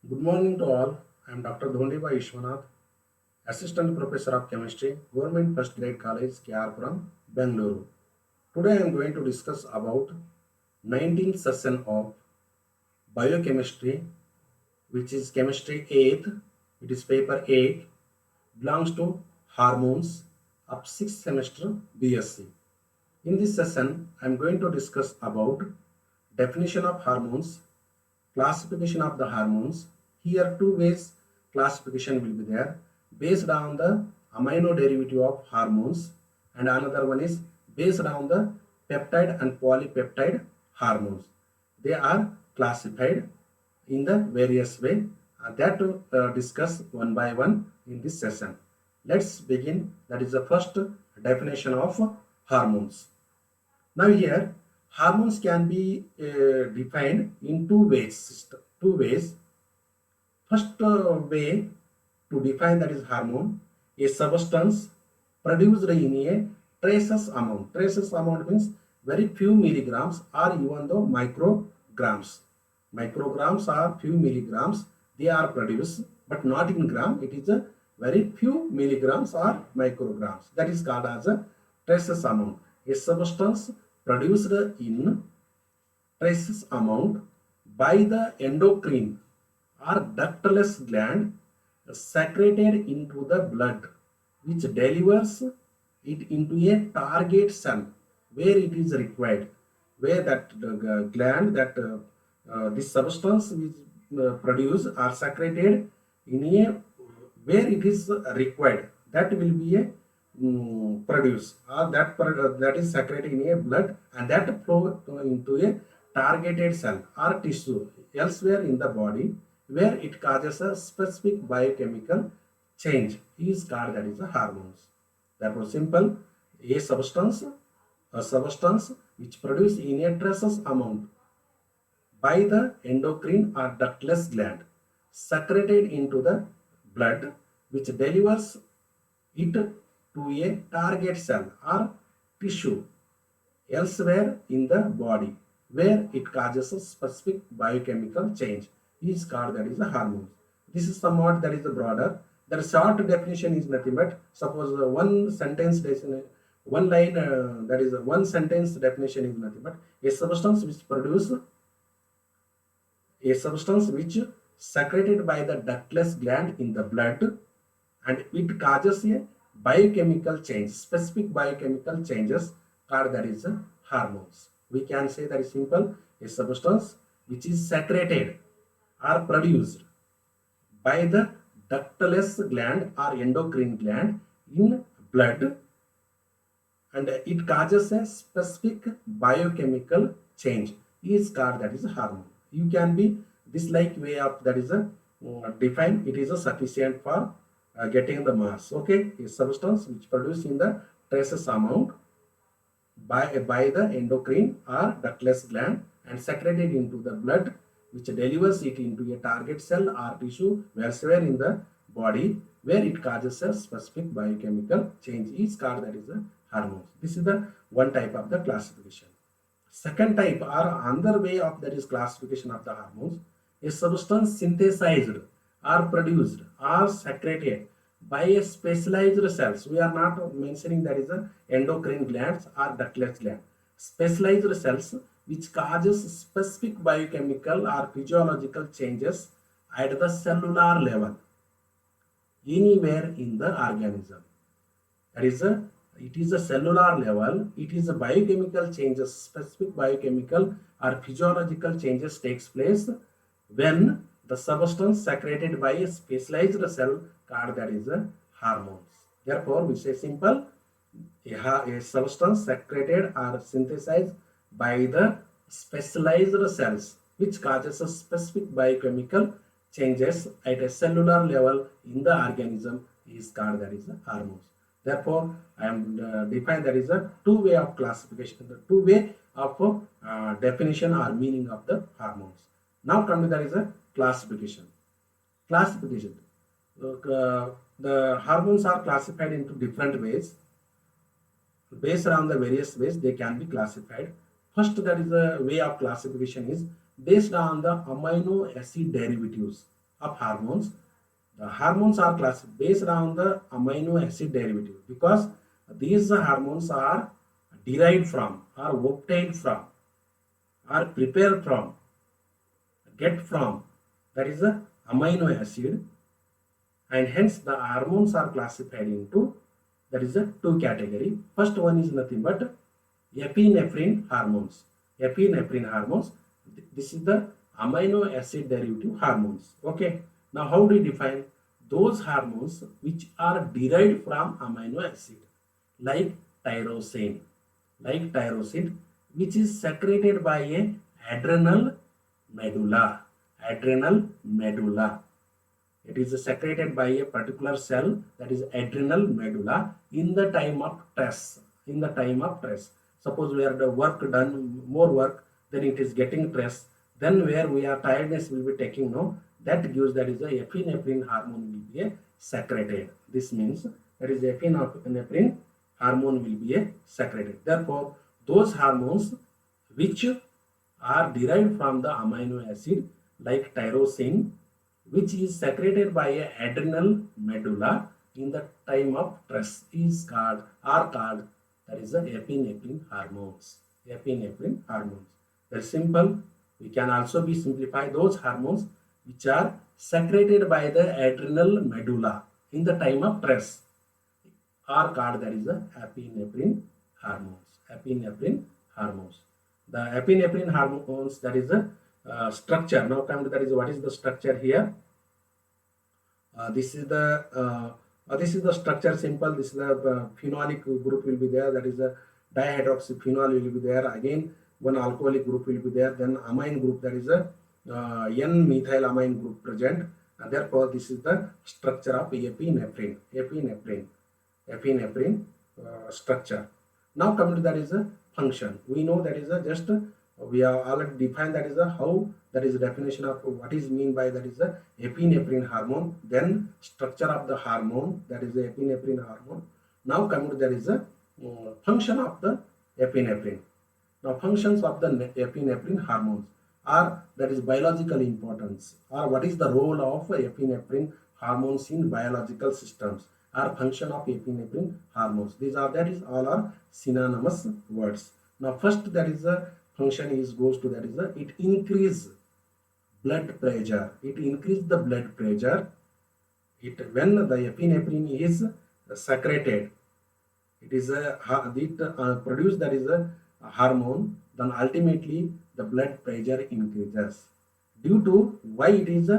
Good morning to all. I am Dr. Dhondiba Ishwanath, Assistant Professor of Chemistry, Government First Grade College, Kyarpuram, Bangalore. Today I am going to discuss about 19th session of Biochemistry, which is Chemistry 8th. It is paper 8, belongs to Hormones of 6th semester BSc. In this session, I am going to discuss about definition of hormones, classification of the hormones. Here two ways classification will be there based on the amino derivative of hormones, and another one is based on the peptide and polypeptide hormones. They are classified in the various way that to discuss one by one in this session. Let's begin. That is the first definition of hormones. Now here hormones can be defined in two ways. Two ways. First way to define that is hormone, a substance produced in a traces amount. Traces amount means very few milligrams or even though micrograms. Micrograms are few milligrams. They are produced, but not in gram. It is a very few milligrams or micrograms. That is called as a traces amount. A substance produced in traces amount by the endocrine or ductless gland secreted into the blood, which delivers it into a target cell where it is required, where that gland that this substance is produced or secreted in a where it is required, that will be a produce or that is secreted in a blood, and that flow into a targeted cell or tissue elsewhere in the body where it causes a specific biochemical change is called that is a hormones. Therefore simple, a substance a substance which produce in a traces amount by the endocrine or ductless gland secreted into the blood, which delivers it to a target cell or tissue elsewhere in the body where it causes a specific biochemical change is called that is a hormones. This is somewhat that is a broader. The short definition is nothing but suppose one sentence one line that is one sentence definition is nothing but a substance which secreted by the ductless gland in the blood, and it causes a biochemical change, specific biochemical changes called that is hormones. We can say that is simple, a substance which is secreted or produced by the ductless gland or endocrine gland in blood, and it causes a specific biochemical change is called that is a hormone. You can be this like way of that is a define, it is a sufficient for getting the mass. Okay, a substance which produced in the traces amount by the endocrine or ductless gland and secreted into the blood, which delivers it into a target cell or tissue elsewhere in the body where it causes a specific biochemical change is called that is a hormones. This is the one type of the classification. Second type or another way of that is classification of the hormones, a substance synthesized or produced or secreted by a specialized cells. We are not mentioning that is a endocrine glands or ductless gland. Specialized cells which causes specific biochemical or physiological changes at the cellular level anywhere in the organism. That is a it is a cellular level, it is a biochemical changes, specific biochemical or physiological changes takes place when the substance secreted by a specialized cell called that is a hormones. Therefore we say simple, a substance secreted or synthesized by the specialized cells which causes a specific biochemical changes at a cellular level in the organism is called that is a hormones. Therefore I am define that is a two way of classification, the two way of definition or meaning of the hormones. Now come to that is a classification. Classification. The hormones are classified into different ways. Based on the various ways they can be classified. First, that is a way of classification is based on the amino acid derivatives. of hormones. The hormones are classified based on the amino acid derivative because these hormones are derived from, are obtained from, are prepared from, get from, that is the amino acid, and hence the hormones are classified into, that is the two category. First one is nothing but epinephrine hormones. Epinephrine hormones, this is the amino acid derivative hormones. Okay, now how do we define those hormones which are derived from amino acid, like tyrosine, like tyrosine, which is secreted by a adrenal medulla. Adrenal medulla, it is secreted by a particular cell, that is adrenal medulla, in the time of stress. In the time of stress, suppose we are the work done, more work, then it is getting stress, then where we are tiredness will be taking, no, that gives, that is a epinephrine hormone will be a secreted. This means that is epinephrine hormone will be a secreted. Therefore those hormones which are derived from the amino acid, like tyrosine, which is secreted by a adrenal medulla in the time of stress, is called, are called, that is the epinephrine hormones. Epinephrine hormones. Very simple. We can also be simplify those hormones which are secreted by the adrenal medulla in the time of stress are called, that is the epinephrine hormones. Epinephrine hormones. The epinephrine hormones, that is the structure. Now come to, that is what is the structure here. This is the structure, simple. This is the phenolic group will be there, that is the dihydroxyphenol will be there. Again one alcoholic group will be there, then amine group, that is a N-methylamine group present, and therefore this is the structure of epinephrine. Epinephrine structure. Now coming to, that is a function. We know that is a just we have already defined, that is a how, that is a definition of what is mean by, that is a epinephrine hormone, then structure of the hormone, that is the epinephrine hormone. Now coming to, that is a function of the epinephrine. Now functions of the epinephrine hormones are, that is biological importance, or what is the role of epinephrine hormones in biological systems, or function of epinephrine hormones. These are, that is all are synonymous words. Now first, that is a function is goes to, that is a, it increase blood pressure. It increase the blood pressure. It, when the epinephrine is secreted, it is a produce, that is a hormone, then ultimately the blood pressure increases. Due to why it is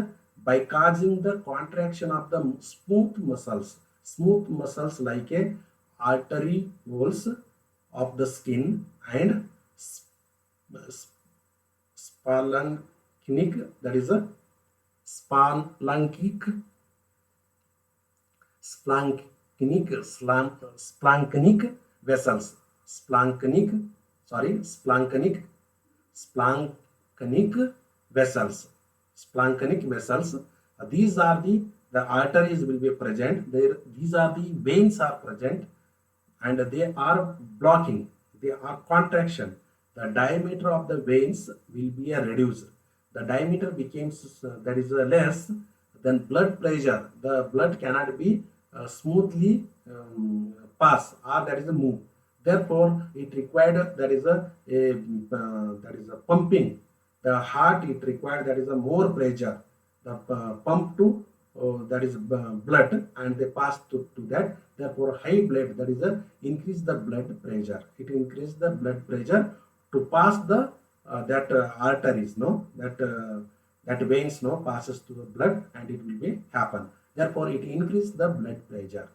by causing the contraction of the smooth muscles like a arterioles of the skin and splanchnic, that is a splanchnic vessels, splanchnic vessels. These are the arteries will be present there. These are the veins are present, and they are blocking, they are contraction. The diameter of the veins will be reduced. The diameter becomes that is less, then blood pressure, the blood cannot be smoothly pass, or that is a move. Therefore it required, that is a pumping. The heart, it required, that is a more pressure, the pump to that is blood, and they pass to that. Therefore high blood, that is a increase the blood pressure. It increase the blood pressure to pass the that arteries, no, that veins, no, passes to the blood, and it will be happen. Therefore it increase the blood pressure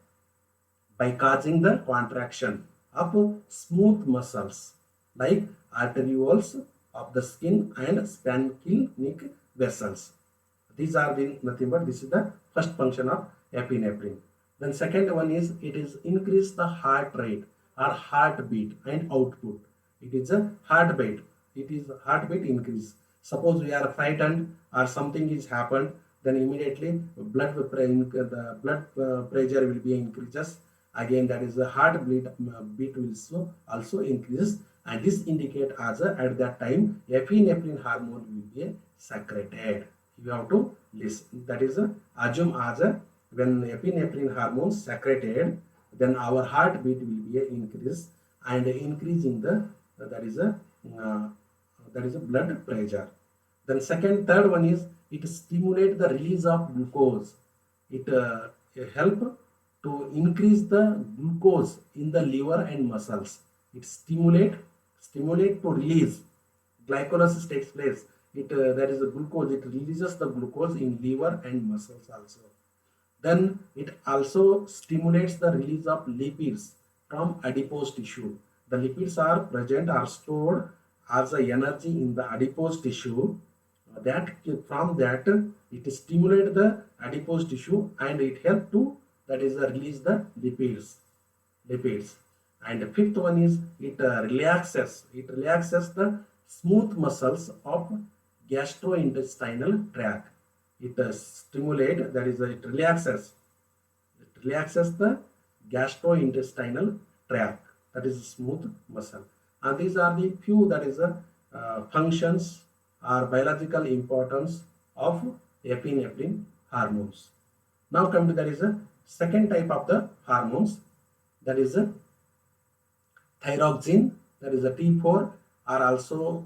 by causing the contraction of smooth muscles like arterioles of the skin and splanchnic vessels. These are the nothing but, this is the first function of epinephrine. Then second one is, it is increase the heart rate or heartbeat and output. It is a heartbeat. It is heartbeat increase. Suppose we are frightened or something is happened, then immediately the blood pressure will be increases. Again, that is the heartbeat beat will also increase, and this indicate as at that time epinephrine hormone will be secreted. You have to less. That is, assume as when epinephrine hormones secreted, then our heartbeat will be increase, and increase in the that is a uh, blood pressure. Then third one is it stimulate the release of glucose. It help to increase the glucose in the liver and muscles. It stimulate to release. Glycolysis takes place. It That is the glucose. It releases the glucose in liver and muscles also. Then it also stimulates the release of lipids from adipose tissue. The lipids are present or stored as a energy in the adipose tissue. That from that it stimulates the adipose tissue, and it helps to that is release the lipids. And the fifth one is it relaxes the smooth muscles of gastrointestinal tract. It stimulate that is it relaxes the gastrointestinal tract, that is smooth muscle. And these are the few that is the functions or biological importance of epinephrine hormones. Now come to that is a second type of the hormones, that is a thyroxine, that is a T4, are also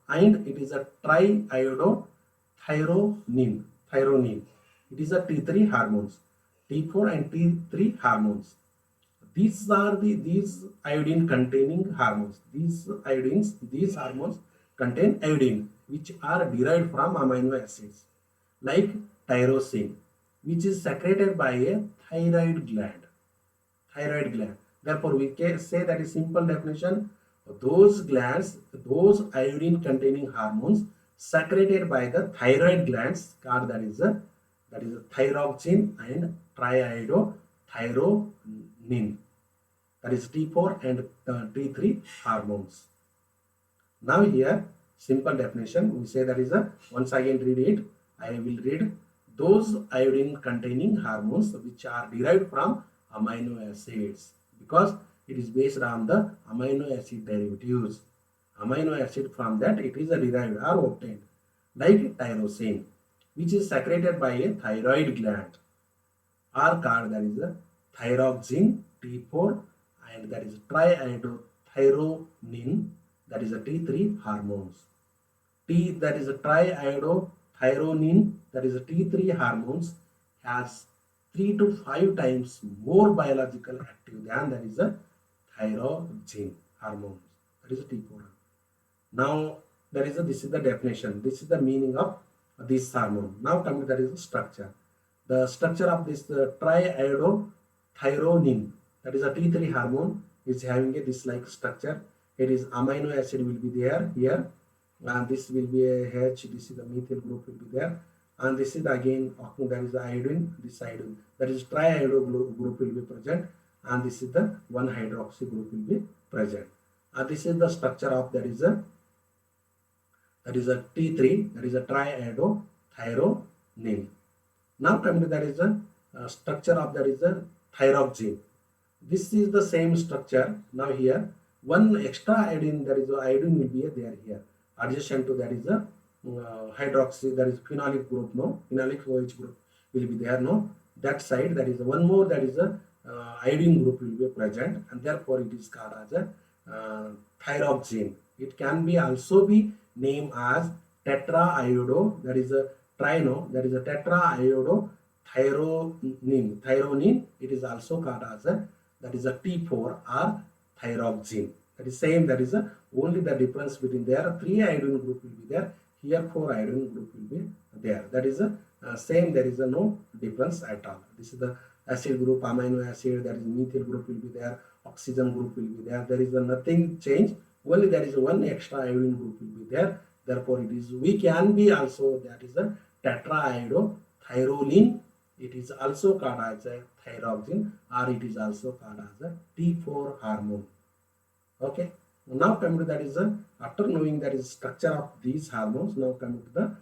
and it is a triiodothyronine. It is a T3 hormones, T4 and T3 hormones. These are these iodine containing hormones. These hormones contain iodine, which are derived from amino acids like tyrosine, which is secreted by a thyroid gland. Therefore, we can say that is simple definition. Those glands, those iodine containing hormones secreted by the thyroid glands, called that is a thyroxine and triiodothyronine. That is T4 and T3 hormones. Now here, simple definition, we say that is a, once again read it, I will read. Those iodine containing hormones which are derived from amino acids, because it is based on the amino acid derivatives. Amino acid, from that it is derived or obtained, like tyrosine, which is secreted by a thyroid gland, are called that is a thyroxine T4, and that is triiodothyronine, that is a T3 hormones. That is a triiodothyronine, that is a T3 hormones, has 3 to 5 times more biological active than that is a thyroxine hormones, that is a T4. Now this is the definition, this is the meaning of this hormone. Now coming to that is the structure. The structure of this triiodothyronine, that is a T3 hormone, is having a this like structure. It is amino acid will be there here, and this will be a H, this is the methyl group will be there, and this is again that is the iodine, this iodine, that is triiodo group will be present, and this is the 1-hydroxy group will be present. And this is the structure of that is a T3, that is a triiodothyronine. Now coming to that is a structure of that is a thyroxine. This is the same structure. Now here one extra iodine, that is iodine will be there here adjacent to that is a hydroxy, that is phenolic group, no, phenolic OH group will be there, no, that side that is one more, that is a iodine group will be present, and therefore it is called as a thyroxine. It can be also be named as tetraiodo, that is a trino, that is a tetraiodo it is also called as a that is a T4 or thyroxine. That is same, that is a only the difference between there 3 iodine group will be there, here 4 iodine group will be there. That is a same, there is a no difference at all. This is the acid group, amino acid, that is methyl group will be there, oxygen group will be there. There is a nothing change, only there is one extra iodine group will be there. Therefore it is, we can be also that is a tetraiodothyronine. It is also called as a thyroxine, or it is also called as a T4 hormone. Okay. Now coming to that is after knowing that is structure of these hormones, now coming to the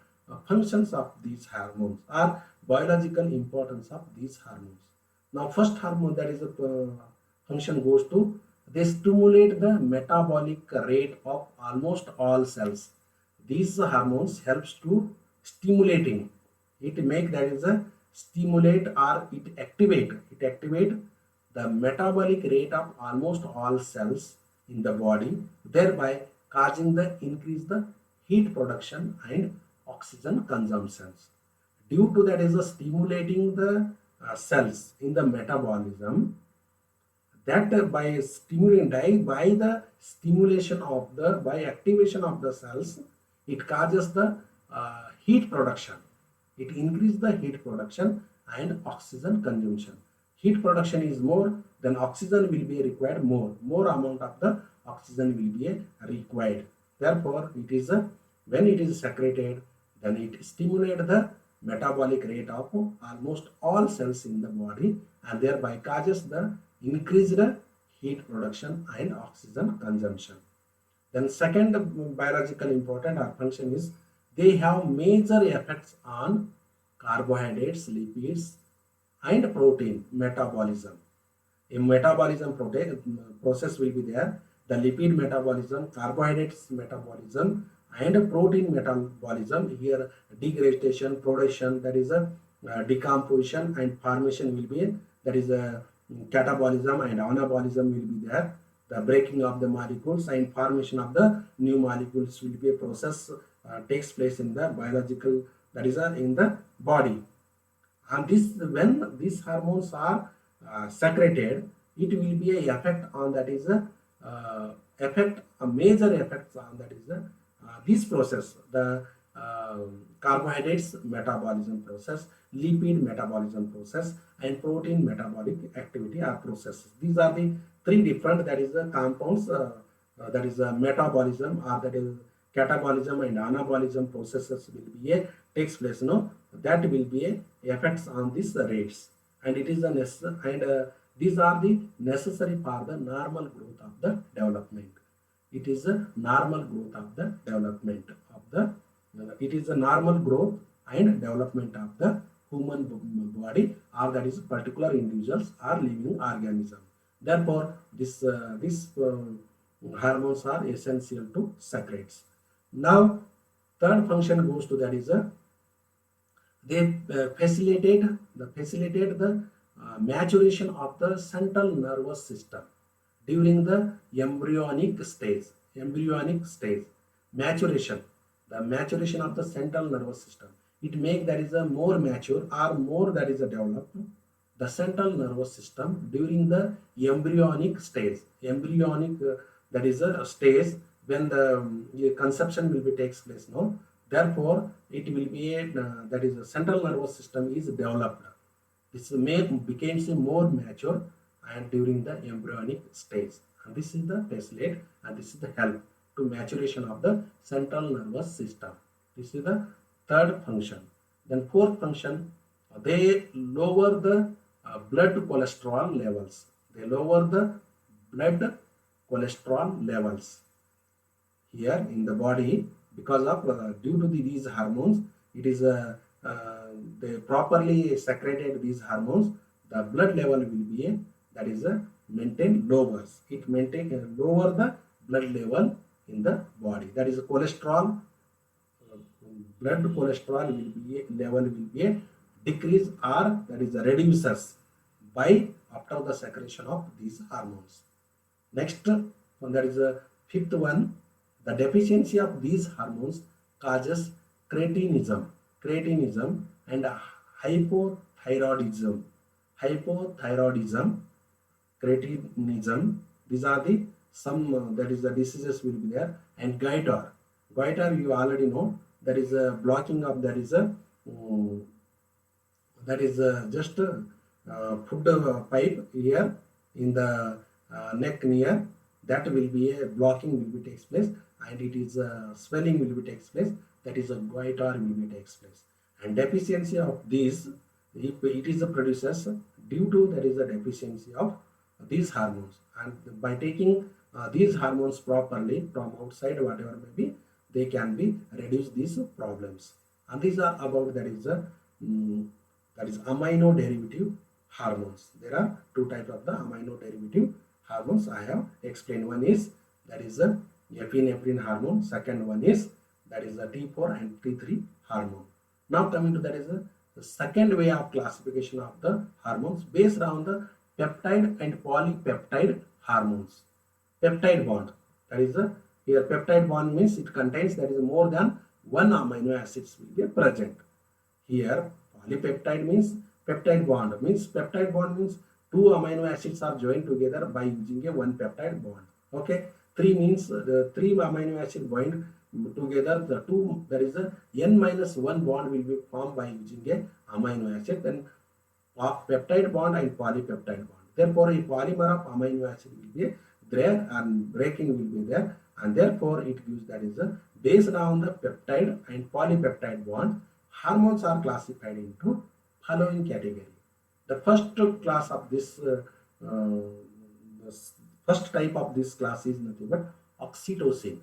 functions of these hormones or biological importance of these hormones. Now first hormone, that is a function goes to, they stimulate the metabolic rate of almost all cells. These hormones helps to stimulating It make that is a stimulate or it activate the metabolic rate of almost all cells in the body, thereby causing the increase the heat production and oxygen consumptions. Due to that is a stimulating the cells in the metabolism, that by stimulating by the stimulation of the by activation of the cells, it causes the heat production. It increases the heat production and oxygen consumption. Heat production is more, then oxygen will be required more amount of the oxygen will be required. Therefore it is a, when it is secreted, then it stimulates the metabolic rate of almost all cells in the body, and thereby causes the increased heat production and oxygen consumption. Then second biological important or function is they have major effects on carbohydrates, lipids, and protein metabolism. A metabolism process will be there. The lipid metabolism, carbohydrates metabolism, and protein metabolism. Here degradation, production, that is a decomposition and formation will be, that is a catabolism and anabolism will be there. The breaking of the molecules and formation of the new molecules will be a process takes place in the biological, that is in the body. And this, when these hormones are secreted, it will be a effect on, that is a major effect on, that is this process, the carbohydrates metabolism process, lipid metabolism process, and protein metabolic activity or processes. These are the three different, that is the compounds, that is metabolism or that is catabolism and anabolism processes will be a takes place. That will be a effects on these rates, and it is a necessary, and these are the necessary for the normal growth of the development. It is a normal growth of the development of the it is a normal growth and development of the human body, or that is particular individuals or living organism. Therefore these hormones are essential to secretes. Now third function goes to, that is they facilitate the maturation of the central nervous system during the embryonic stage. Maturation, the maturation of the central nervous system, it make that is a more mature or more, that is a developed the central nervous system during the embryonic stage. That is a stage when the conception will be takes place. Therefore it will be a, that is a central nervous system is developed. This becomes a more mature and during the embryonic stage, and this is the facilitate, and this is the help to maturation of the central nervous system. This is the third function. Then fourth function, they lower the blood cholesterol levels. They lower the blood cholesterol levels here in the body, because of due to these hormones. It is they properly secreted these hormones, the blood level will be a, that is a maintain lowers. It maintain lower the blood level in the body. That is cholesterol, blood cholesterol will be level will be a decrease, or that is a reduces by after the secretion of these hormones. Next one, that is a fifth one, the deficiency of these hormones causes cretinism and hypothyroidism, cretinism. These are the some that is the diseases will be there. And goiter you already know, that is a blocking of, that is a that is just put a pipe here in the neck near, that will be a blocking will be takes place, and it is swelling will be takes place, that is a goiter will be takes place. And deficiency of these, if it is a produces due to, that is a deficiency of these hormones, and by taking these hormones properly from outside, whatever may be, they can be reduce these problems. And these are about, that is that is amino derivative hormones. There are two types of the amino derivative hormones I have explained. One is, that is a epinephrine hormone. Second one is, that is the T4 and T3 hormone. Now coming to that is the second way of classification of the hormones based on the peptide and polypeptide hormones. Peptide bond, that is here peptide bond means it contains that is more than one amino acids will be present. Here polypeptide means peptide bond means two amino acids are joined together by using a one peptide bond. Okay, three means the three amino acid bind together, the two, there is a n minus 1 bond will be formed by using a amino acid, then peptide bond and polypeptide bond. Therefore a polymer of amino acid will be there and breaking will be there, and therefore it gives that is based on the peptide and polypeptide bond, hormones are classified into following category. The first class of this the first type of this class is nothing but oxytocin.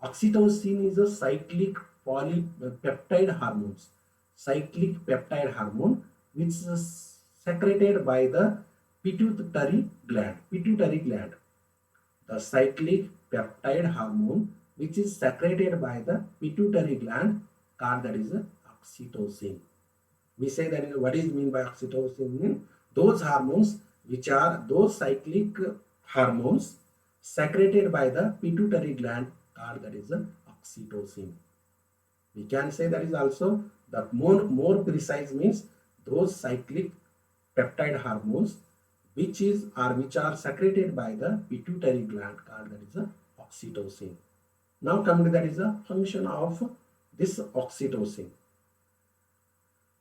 Oxytocin is a cyclic polypeptide hormones, cyclic peptide hormone which is secreted by the pituitary gland. Pituitary gland. The cyclic peptide hormone which is secreted by the pituitary gland called that is oxytocin. We say that what is mean by oxytocin? Those hormones which are those cyclic hormones secreted by the pituitary gland called that is oxytocin. We can say that is also the more precise means those cyclic peptide hormones which are secreted by the pituitary gland called that is oxytocin. Now coming to that is a function of this oxytocin.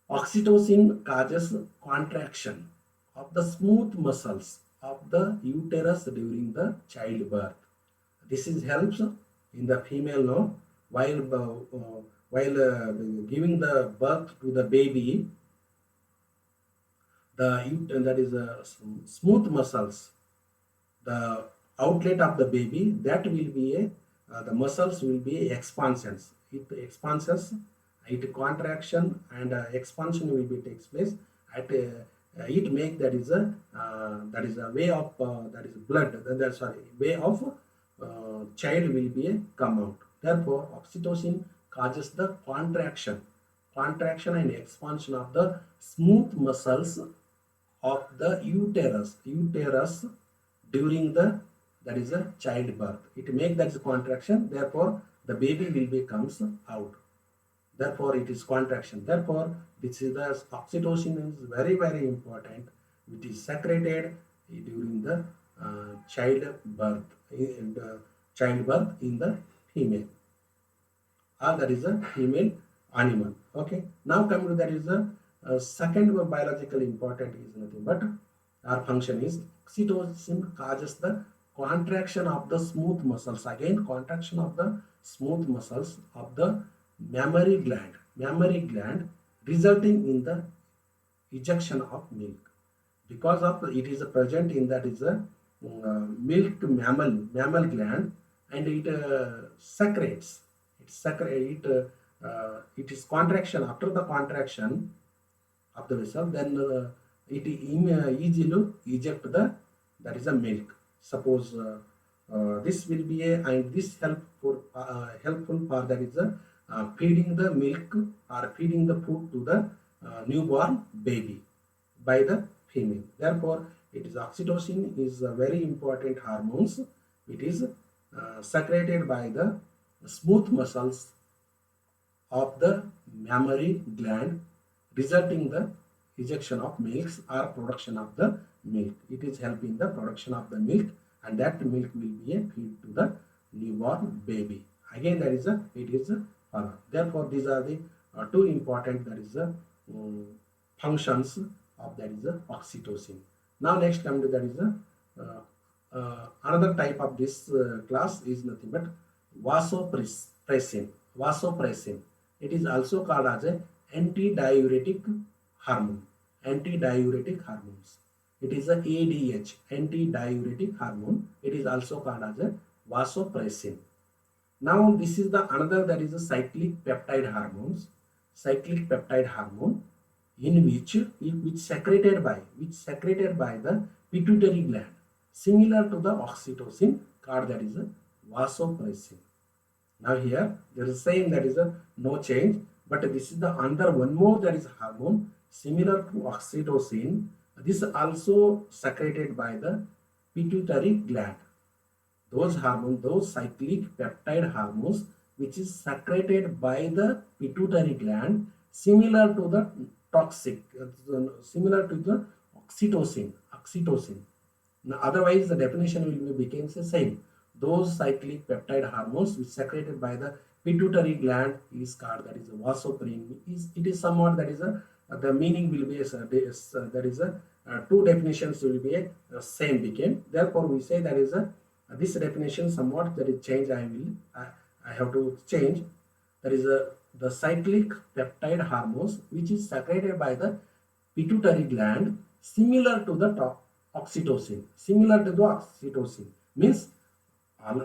Oxytocin causes contraction of the smooth muscles of the uterus during the childbirth. This is helps in the female now while giving the birth to the baby. That is smooth muscles, the outlet of the baby, that will be the muscles will be expansions. It expansions, it contraction and expansion will be takes place at it make that is a way of that is blood, that's sorry, way of child will be come out. Therefore oxytocin causes the contraction and expansion of the smooth muscles of the uterus during the that is a childbirth. It make that contraction, therefore the baby will be comes out, therefore it is contraction. Therefore this is the oxytocin is very important, which is secreted during the childbirth in the female, or that is a female animal. Okay, now coming to that is the second biological important is nothing but our function is oxytocin causes the contraction of the smooth muscles, again contraction of the smooth muscles of the mammary gland resulting in the ejection of milk. Because of it is present in that is a milk mammal gland, and it secretes it is contraction. After the contraction of the vessel, then it easily eject the that is a milk. Suppose this will be a, and this helpful for that is a feeding the milk or feeding the food to the newborn baby by the female. Therefore it is oxytocin is a very important hormones. It is secreted by the smooth muscles of the mammary gland resulting the ejection of milks or production of the milk. It is helping the production of the milk, and that milk will be a feed to the newborn baby. Again that is a it is a therefore these are the two important that is the functions of that is the oxytocin. Now next come to that is the another type of this class is nothing but vasopressin. It is also called as a antidiuretic hormone. Antidiuretic hormones. It is a ADH, antidiuretic hormone. It is also called as a vasopressin. Now this is the another that is a cyclic peptide hormones. Cyclic peptide hormone in which secreted by the pituitary gland, similar to the oxytocin, called that is a vasopressin. Now here there is same that is a no change. But this is the another one more that is hormone similar to oxytocin. This also secreted by the pituitary gland. Those hormones, those cyclic peptide hormones, which is secreted by the pituitary gland, similar to the toxic, similar to the oxytocin. Now, otherwise, the definition will be becomes the same. Those cyclic peptide hormones which secreted by the pituitary gland is called that is a vasopressin. It is somewhat that is a the meaning will be that is a two definitions will be same became. Therefore, we say that is a this definition somewhat that is changed. I have to change. That is a the cyclic peptide hormones which is secreted by the pituitary gland similar to the oxytocin. Similar to the oxytocin means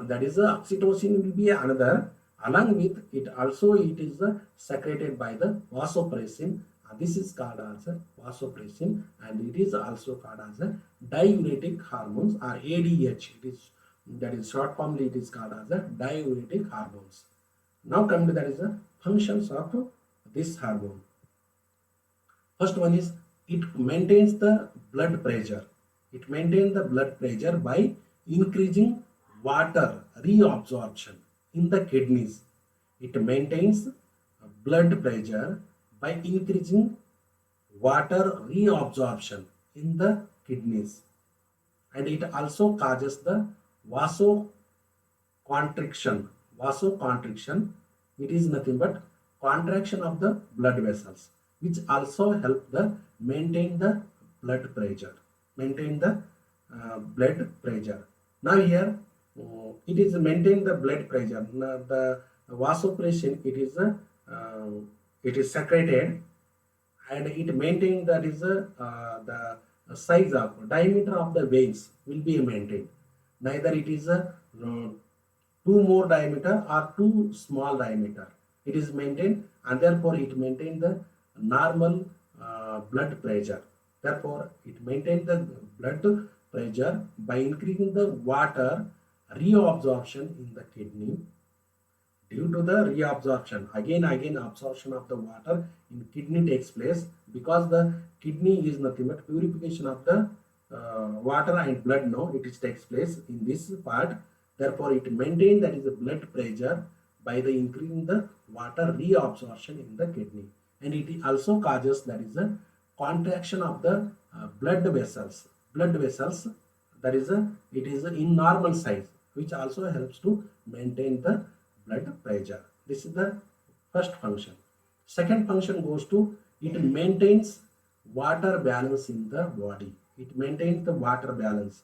that is the oxytocin will be another. Along with it also it is secreted by the vasopressin. This is called as a vasopressin, and it is also called as a diuretic hormones or ADH. It is that is short formly it is called as a diuretic hormones. Now come to that is the functions of this hormone. First one is it maintains the blood pressure. It maintains the blood pressure by increasing water reabsorption in the kidneys. It maintains blood pressure by increasing water reabsorption in the kidneys, and it also causes the vasoconstriction. Vasoconstriction, it is nothing but contraction of the blood vessels, which also help the maintain the blood pressure. Maintain the blood pressure. Now here it is maintain the blood pressure. Now the vasopressin it is secreted, and it maintain that is the size of diameter of the veins will be maintained. Neither it is a too more diameter or too small diameter. It is maintained, and therefore it maintain the normal blood pressure. Therefore it maintains the blood pressure by increasing the water reabsorption in the kidney. Due to the reabsorption, again absorption of the water in kidney takes place, because the kidney is nothing but purification of the water and blood. No, it is takes place in this part. Therefore it maintains that is the blood pressure by the increasing the water reabsorption in the kidney, and it also causes that is a contraction of the blood vessels. That is a it is in normal size, which also helps to maintain the blood pressure. This is the first function. Second function goes to it maintains water balance in the body. It maintains the water balance.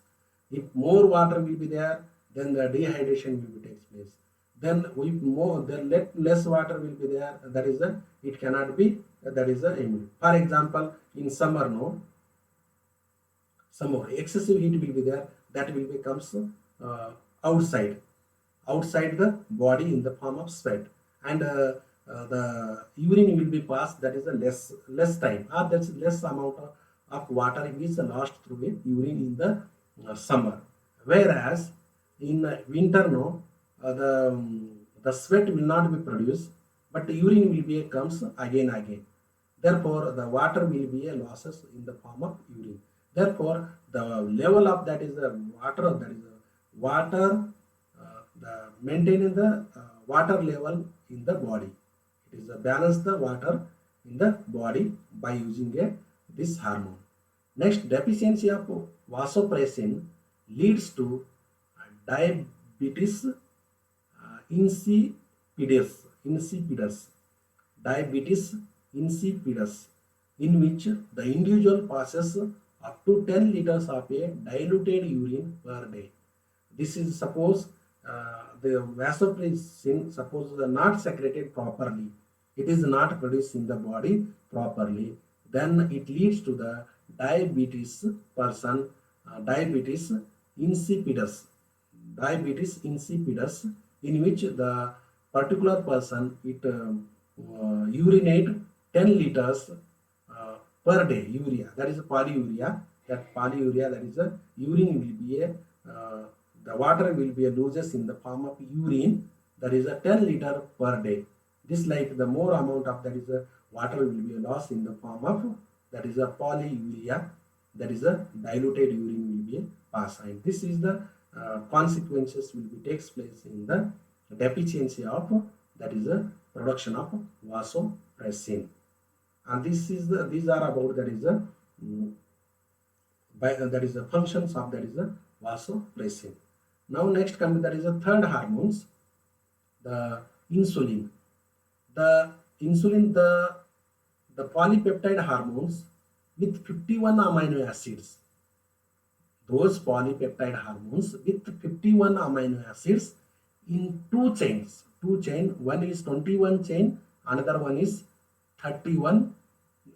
If more water will be there, then the dehydration will be takes place. Then if more, then less water will be there. That is a it cannot be. That is a immune. For example, in summer, no, summer excessive heat will be there. That will becomes outside the body in the form of sweat, and the urine will be passed. That is a less time, or that's less amount of water is lost through a urine in the summer. Whereas in winter, no, the sweat will not be produced, but the urine will be comes again. Therefore the water will be a losses in the form of urine. Therefore the level of that is the water the maintaining the water level in the body. It is a balance the water in the body by using this hormone. Next, deficiency of vasopressin leads to diabetes diabetes insipidus, in which the individual passes up to 10 liters of a diluted urine per day. This is suppose the vasopressin suppose not secreted properly. It is not produced in the body properly. Then it leads to the diabetes insipidus, in which the particular person it urinate 10 liters per day urea. That is a polyuria. That is a urine will be a the water will be loses in the form of urine. That is a 10 liter per day. This like the more amount of that is a water will be lost in the form of that is a polyuria, that is a diluted urine will be pass, and this is the consequences will be takes place in the deficiency of that is a production of vasopressin. And this is the these are about that is a that is the functions of that is a vasopressin. Now next come to that is a third hormones, the insulin. The insulin, the polypeptide hormones with 51 amino acids. Those polypeptide hormones with 51 amino acids in two chains. Two chain, one is 21 chain, another one is 31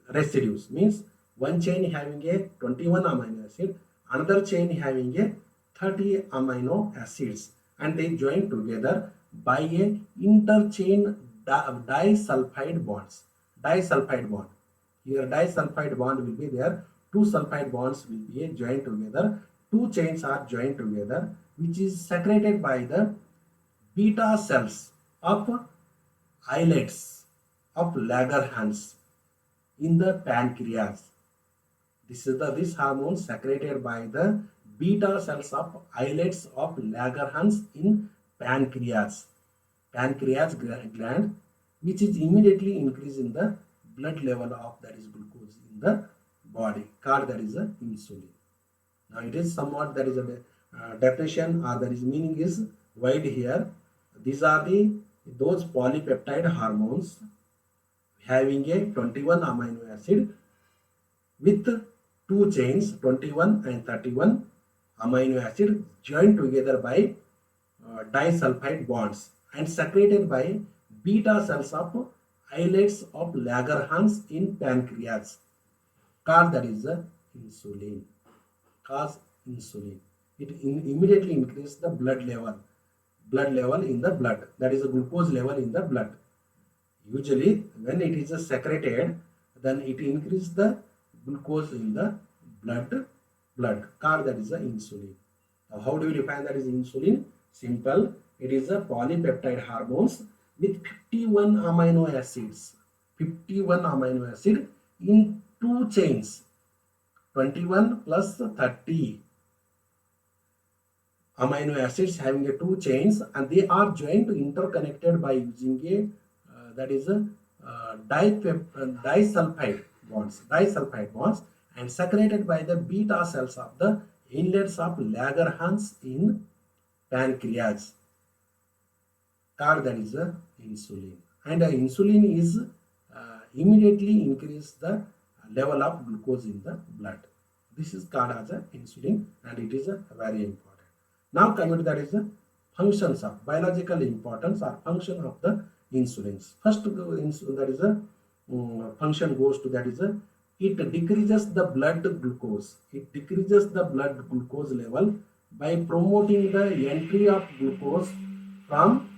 residues. Means one chain having a 21 amino acid, another chain having a 30 amino acids, and they join together by a interchain disulfide bonds. Disulfide bond. Here disulfide bond will be there. Two sulfide bonds will be joined together. Two chains are joined together, which is secreted by the beta cells of islets of Langerhans in the pancreas. This hormone secreted by the beta cells of islets of Langerhans in pancreas gland, which is immediately increase in the blood level of that is glucose in the body, called that is a insulin. Now it is somewhat that is a definition or that is meaning is wide here. These are those polypeptide hormones having a 21 amino acid with two chains 21 and 31 amino acid joined together by disulfide bonds and secreted by beta cells of islets of Langerhans in pancreas, called that is the insulin. Cause insulin. It immediately increases the blood level in the blood. That is the glucose level in the blood. Usually, when it is secreted, then it increases the glucose in the blood. Called that is the insulin. Now, how do we define that is insulin? Simple. It is a polypeptide hormones with 51 amino acids. 51 amino acid in two chains. 21 plus 30 amino acids having a two chains, and they are joined interconnected by using a that is a disulfide bonds and secreted by the beta cells of the inlets of Langerhans in pancreas, called that is a insulin. And insulin is immediately increase the level of glucose in the blood. This is called as a insulin, and it is very important. Now coming to that is the functions of biological importance or function of the insulins. First that is a function goes to that is a it decreases the blood glucose. It decreases the blood glucose level by promoting the entry of glucose from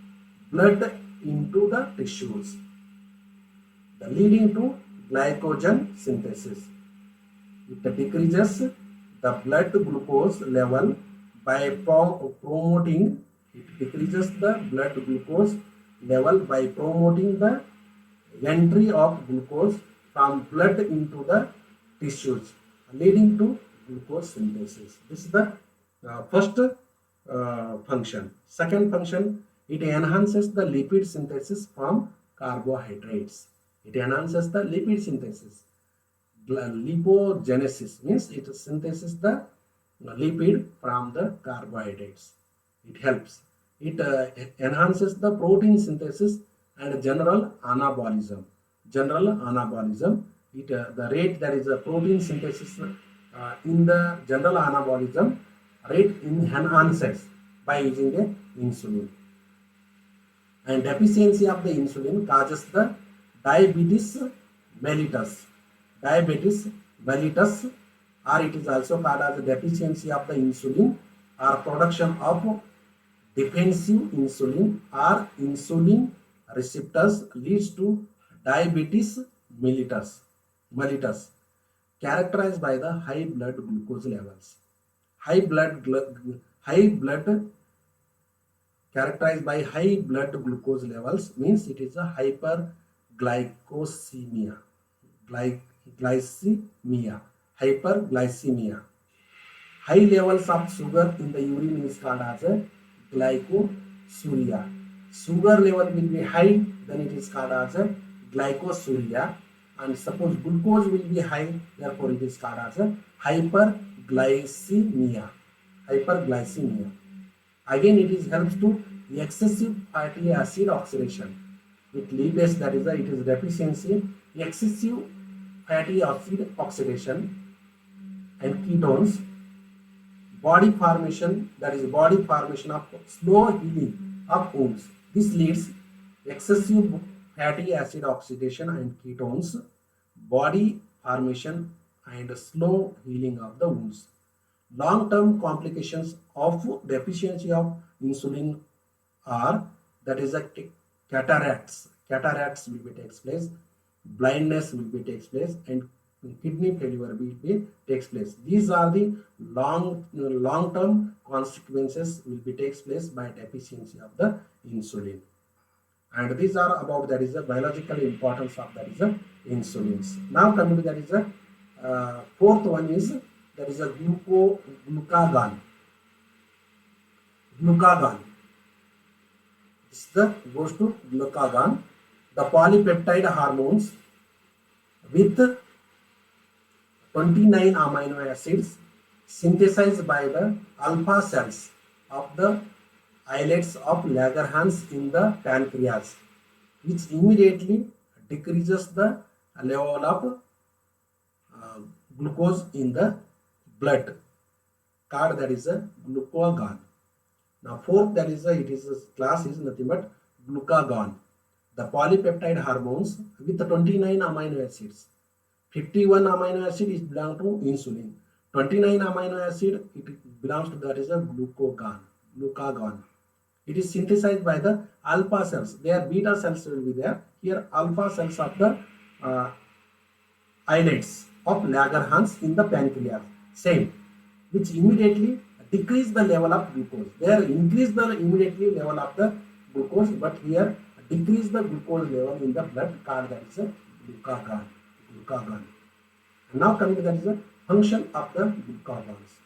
blood into the tissues, leading to glycogen synthesis. It decreases the blood glucose level by promoting. It decreases the blood glucose level by promoting the entry of glucose from blood into the tissues, leading to glucose synthesis. This is the first function. Second function, it enhances the lipid synthesis from carbohydrates. It enhances the lipid synthesis. Lipogenesis means it synthesizes the lipid from the carbohydrates. It helps. It enhances the protein synthesis and general anabolism. It the rate that is a protein synthesis in the general anabolism rate enhances by using the insulin. And deficiency of the insulin causes the diabetes mellitus, or it is also called as a deficiency of the insulin or production of defensive insulin or insulin receptors leads to diabetes mellitus, characterized by the high blood glucose levels. High blood characterized by high blood glucose levels, means it is a hyperglycosemia. Glycemia, hyperglycemia. High levels of sugar in the urine is called as a glycosuria. Sugar level will be high, then it is called as a glycosuria. And suppose glucose will be high, therefore it is called as a hyperglycemia. Hyperglycemia. Again, it is helps to excessive fatty acid oxidation. With lipase, that is, it is deficiency, excessive fatty acid oxidation and ketones, body formation, that is body formation of slow healing of wounds. This leads excessive fatty acid oxidation and ketones, body formation and slow healing of the wounds. Long-term complications of deficiency of insulin are, that is a cataracts. Cataracts will be takes place, blindness will be takes place, and kidney failure will be takes place. These are the long-term consequences will be takes place by deficiency of the insulin. And these are about, that is the biological importance of, that is the insulins. Now coming to, that is the fourth one is, that is a glucagon. Glucagon. This goes to glucagon, the polypeptide hormones with 29 amino acids synthesized by the alpha cells of the islets of Langerhans in the pancreas, which immediately decreases the level of glucose in the blood, called, that is a glucagon. Now fourth, that is it is a class is nothing but glucagon, the polypeptide hormones with 29 amino acids. 51 amino acid is belong to insulin. 29 amino acid it belongs to, that is a glucagon. It is synthesized by the alpha cells. Their beta cells will be there. Here alpha cells of the islets of Langerhans in the pancreas. Same, which immediately decrease the level of glucose. There increase the immediately level of the glucose, but here decrease the glucose level in the blood, called, that is a glucagon. And now coming to, that is the function of the glucagons.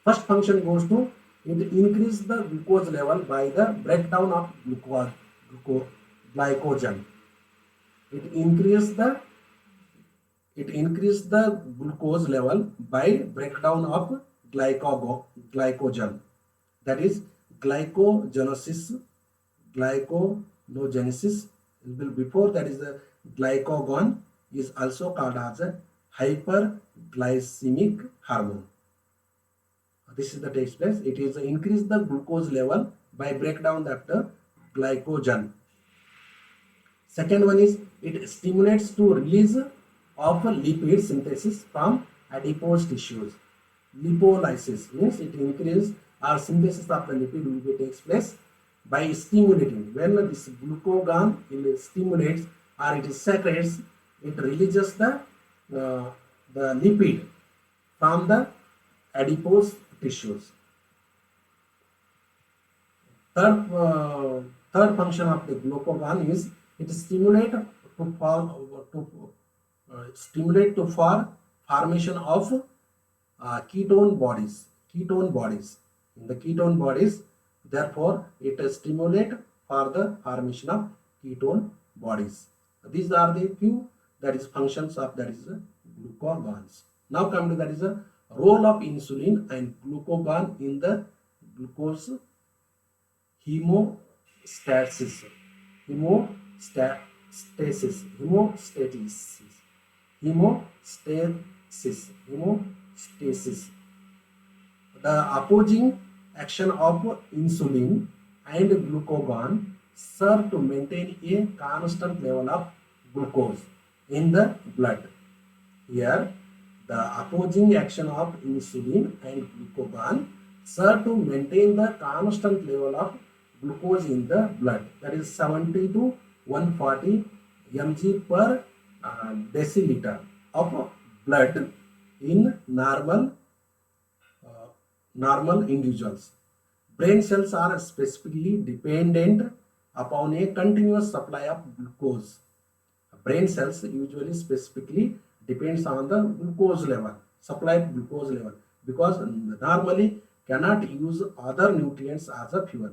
First function goes to, it increase the glucose level by the breakdown of glycogen. It increase the glucose level by breakdown of glycogen. That is glycogenesis. Before, that is the glycagon is also called as a hyperglycemic hormone. This is the takes place. It is increase the glucose level by breakdown of the glycogen. Second one is, it stimulates to release of lipid synthesis from adipose tissues. Lipolysis means it increases or synthesis of the lipid will be takes place by stimulating. When this glucagon stimulates or it secretes, it releases the lipid from the adipose tissues. Third function of the glucagon is, it stimulate to form formation of ketone bodies. In the ketone bodies, therefore it stimulate for the formation of ketone bodies. These are the few, that is functions of, that is glucagons. Now come to, that is a role of insulin and glucagon in the glucose hemostasis. The opposing action of insulin and glucagon serve to maintain a constant level of glucose in the blood. Here, the opposing action of insulin and glucagon serve to maintain the constant level of glucose in the blood, that is 70 to 140 mg per deciliter of blood in normal individuals. Brain cells are specifically dependent upon a continuous supply of glucose. Brain cells usually specifically depends on the glucose level, supply of glucose level, because normally cannot use other nutrients as a fuel.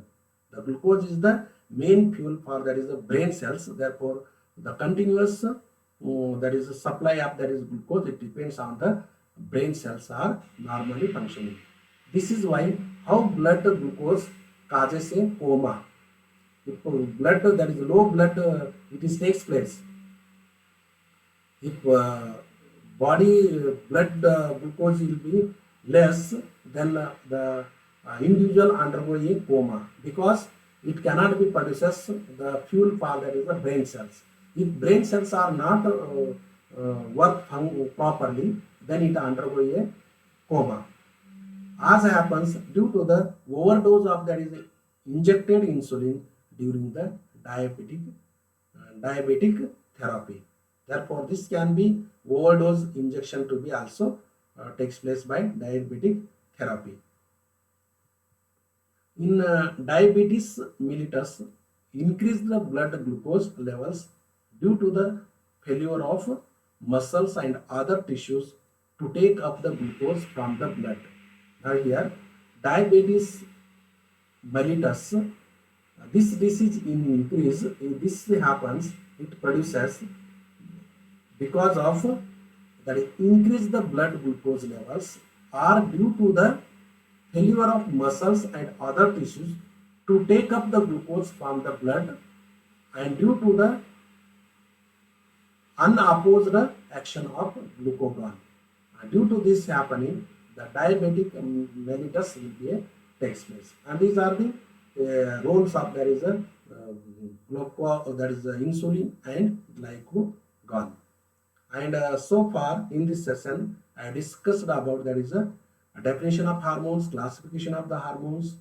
The glucose is the main fuel for that is the brain cells. Therefore, the continuous that is the supply of that is glucose, it depends on the brain cells are normally functioning. This is why how blood glucose causes a coma. If blood that is low blood it is takes place, if body blood glucose will be less, then the individual undergo a coma, because it cannot be produces the fuel for that is the brain cells. If brain cells are not work properly, then it undergo a coma. As happens due to the overdose of that is injected insulin during the diabetic therapy. Therefore, this can be overdose injection to be also takes place by diabetic therapy. In diabetes mellitus, increase the blood glucose levels due to the failure of muscles and other tissues to take up the glucose from the blood. Now here, diabetes mellitus, this disease in increase, this happens, it produces because of that increase the blood glucose levels are due to the failure of muscles and other tissues to take up the glucose from the blood, and due to the unopposed action of glucagon. Due to this happening, the diabetic mellitus will be takes place. And these are the roles of there is a that is insulin and glucagon. And so far in this session, I discussed about there is a definition of hormones, classification of the hormones,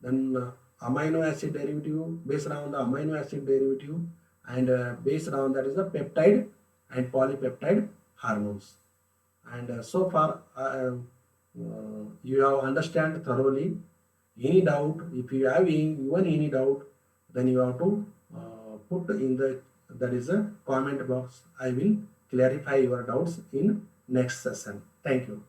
then amino acid derivative, based on the amino acid derivative, and based on that is a peptide and polypeptide hormones. And so far you have understand thoroughly. Any doubt, if you have even any doubt, then you have to put in the that is a comment box. I will clarify your doubts in next session. Thank you.